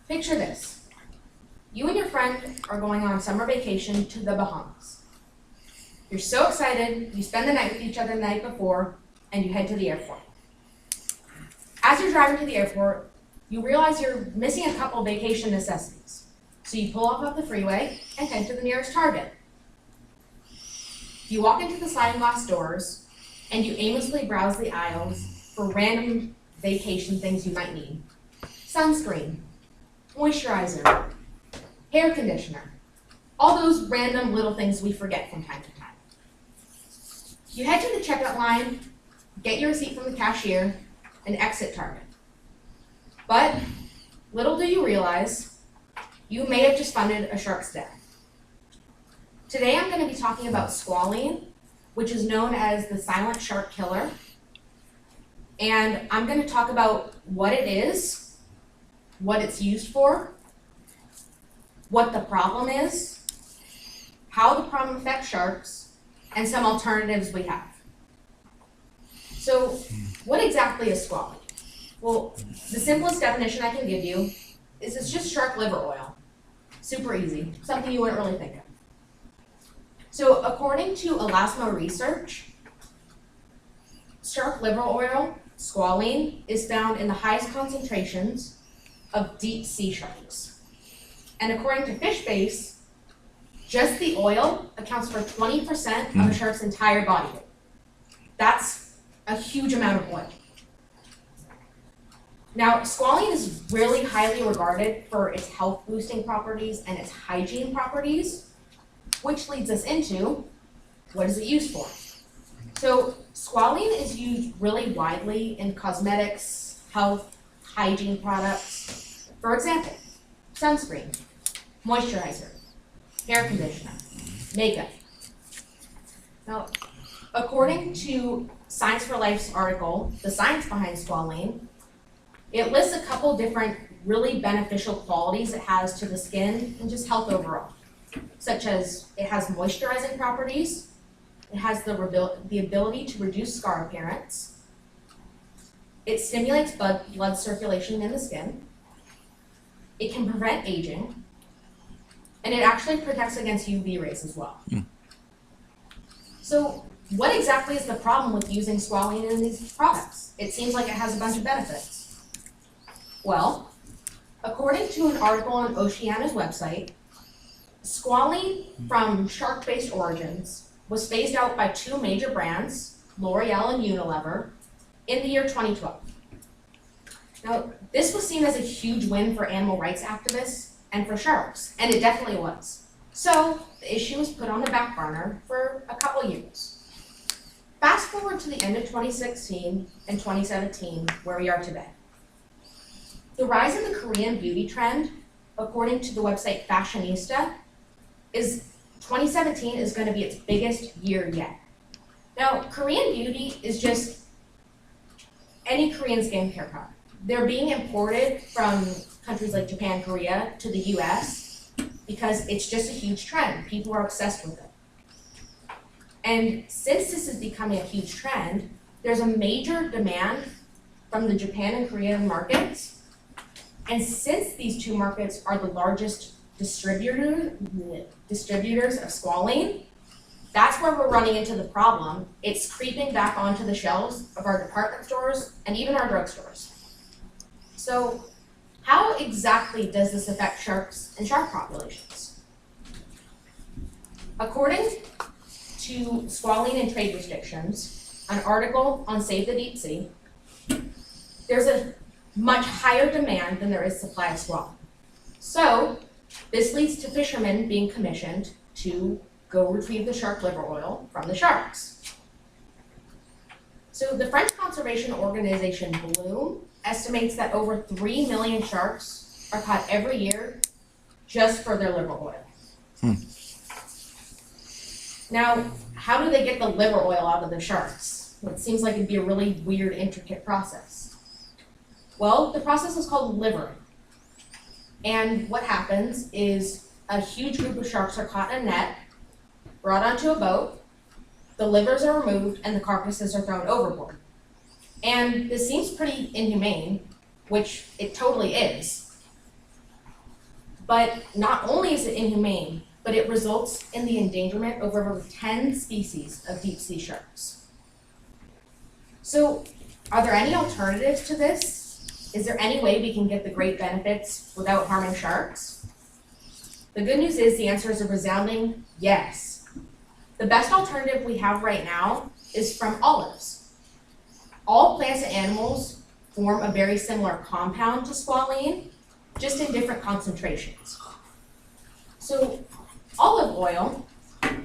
Picture this. You and your friend are going on summer vacation to the Bahamas. You're so excited, you spend the night with each other the night before, and you head to the airport. As you're driving to the airport, you realize you're missing a couple vacation necessities. So you pull off of the freeway and head to the nearest Target. You walk into the sliding glass doors, and you aimlessly browse the aisles for random vacation things you might need. Sunscreen, moisturizer, hair conditioner, all those random little things we forget from time to time. You head to the checkout line, get your receipt from the cashier, and exit Target. But little do you realize, you may have just funded a shark's death. Today I'm going to be talking about squalene, which is known as the silent shark killer. And I'm going to talk about what it is, what it's used for, what the problem is, how the problem affects sharks, and some alternatives we have. So what exactly is squalene? Well, the simplest definition I can give you is it's just shark liver oil. Super easy, something you wouldn't really think of. So according to Elasmo research, shark liver oil, squalene, is found in the highest concentrations of deep sea sharks. And according to FishBase, just the oil accounts for 20% of a shark's entire body weight. That's a huge amount of oil. Now, squalene is really highly regarded for its health boosting properties and its hygiene properties, which leads us into, what is it used for? So squalene is used really widely in cosmetics, health, hygiene products. For example, sunscreen, moisturizer, hair conditioner, makeup. Now, according to Science for Life's article, The Science Behind Squalene, it lists a couple different really beneficial qualities it has to the skin and just health overall, such as it has moisturizing properties, it has the ability to reduce scar appearance, it stimulates blood circulation in the skin, it can prevent aging, and it actually protects against UV rays as well. So what exactly is the problem with using squalene in these products? It seems like it has a bunch of benefits. Well, according to an article on Oceana's website, squalene from shark-based origins was phased out by two major brands, L'Oreal and Unilever, in the year 2012. Now, this was seen as a huge win for animal rights activists and for sharks, and it definitely was. So, the issue was put on the back burner for a couple years. Fast forward to the end of 2016 and 2017, where we are today. The rise in the Korean beauty trend, according to the website Fashionista, is 2017 is going to be its biggest year yet. Now, Korean beauty is just any Korean skincare product. They're being imported from countries like Japan, Korea to the US because it's just a huge trend. People are obsessed with it. And since this is becoming a huge trend, there's a major demand from the Japan and Korean markets. And since these two markets are the largest distributors of squalene, that's where we're running into the problem. It's creeping back onto the shelves of our department stores and even our drugstores. So how exactly does this affect sharks and shark populations? According to Squalene and Trade Restrictions, an article on Save the Deep Sea, there's a much higher demand than there is supply of squalene. So this leads to fishermen being commissioned to go retrieve the shark liver oil from the sharks. So the French conservation organization Bloom estimates that over 3 million sharks are caught every year just for their liver oil. Now, how do they get the liver oil out of the sharks? Well, it seems like it'd be a really weird, intricate process. Well, the process is called livering. And what happens is a huge group of sharks are caught in a net, brought onto a boat, the livers are removed, and the carcasses are thrown overboard. And this seems pretty inhumane, which it totally is. But not only is it inhumane, but it results in the endangerment of over 10 species of deep sea sharks. So, are there any alternatives to this? Is there any way we can get the great benefits without harming sharks? The good news is the answer is a resounding yes. The best alternative we have right now is from olives. All plants and animals form a very similar compound to squalene, just in different concentrations. So olive oil,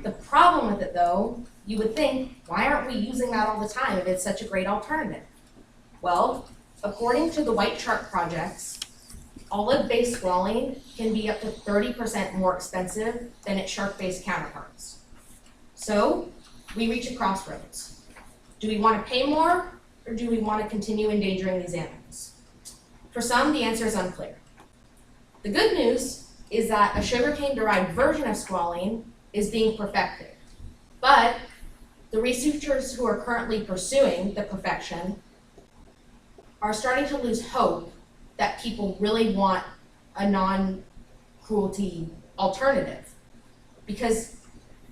the problem with it though, you would think, why aren't we using that all the time if it's such a great alternative? Well, according to the White Shark projects, olive-based squalene can be up to 30% more expensive than its shark-based counterparts. So we reach a crossroads. Do we want to pay more, or do we want to continue endangering these animals? For some, the answer is unclear. The good news is that a sugarcane-derived version of squalene is being perfected. But the researchers who are currently pursuing the perfection are starting to lose hope that people really want a non-cruelty alternative. Because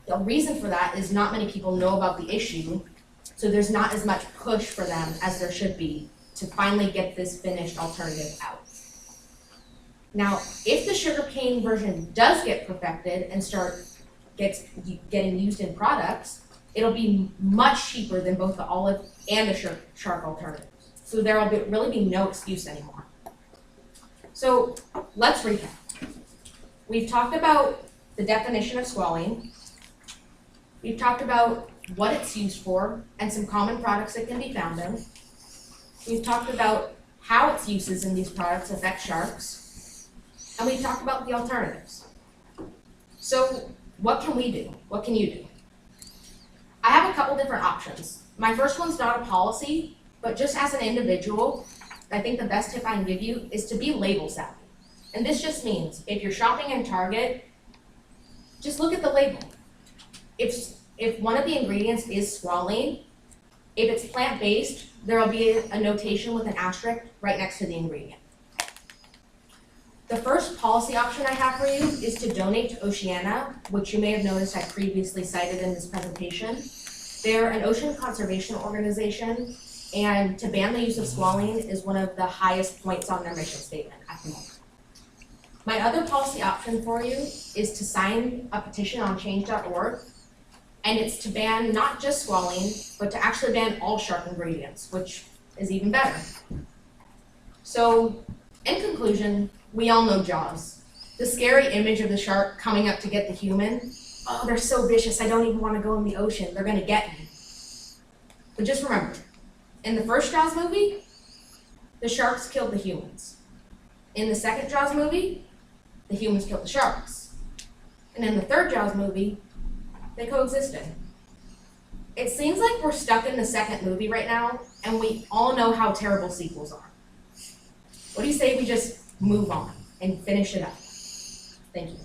the reason for that is not many people know about the issue, so there's not as much push for them as there should be to finally get this finished alternative out. Now, if the sugarcane version does get perfected and gets getting used in products, it'll be much cheaper than both the olive and the shark alternatives. So there will really be no excuse anymore. So let's recap. We've talked about the definition of squalene. We've talked about what it's used for and some common products it can be found in. We've talked about how its uses in these products affect sharks. And we've talked about the alternatives. So what can we do? What can you do? I have a couple different options. My first one's not a policy, but just as an individual, I think the best tip I can give you is to be label savvy. And this just means if you're shopping in Target, just look at the label. If one of the ingredients is squalene, if it's plant-based, there will be a notation with an asterisk right next to the ingredient. The first policy option I have for you is to donate to Oceana, which you may have noticed I previously cited in this presentation. They're an ocean conservation organization, and to ban the use of squalene is one of the highest points on their mission statement at the moment. My other policy option for you is to sign a petition on change.org, and it's to ban not just squalene, but to actually ban all shark ingredients, which is even better. So, in conclusion, we all know Jaws. The scary image of the shark coming up to get the human. Oh, they're so vicious, I don't even want to go in the ocean. They're going to get me. But just remember, in the first Jaws movie, the sharks killed the humans. In the second Jaws movie, the humans killed the sharks. And in the third Jaws movie, they coexisted. It seems like we're stuck in the second movie right now, and we all know how terrible sequels are. What do you say we just move on and finish it up? Thank you.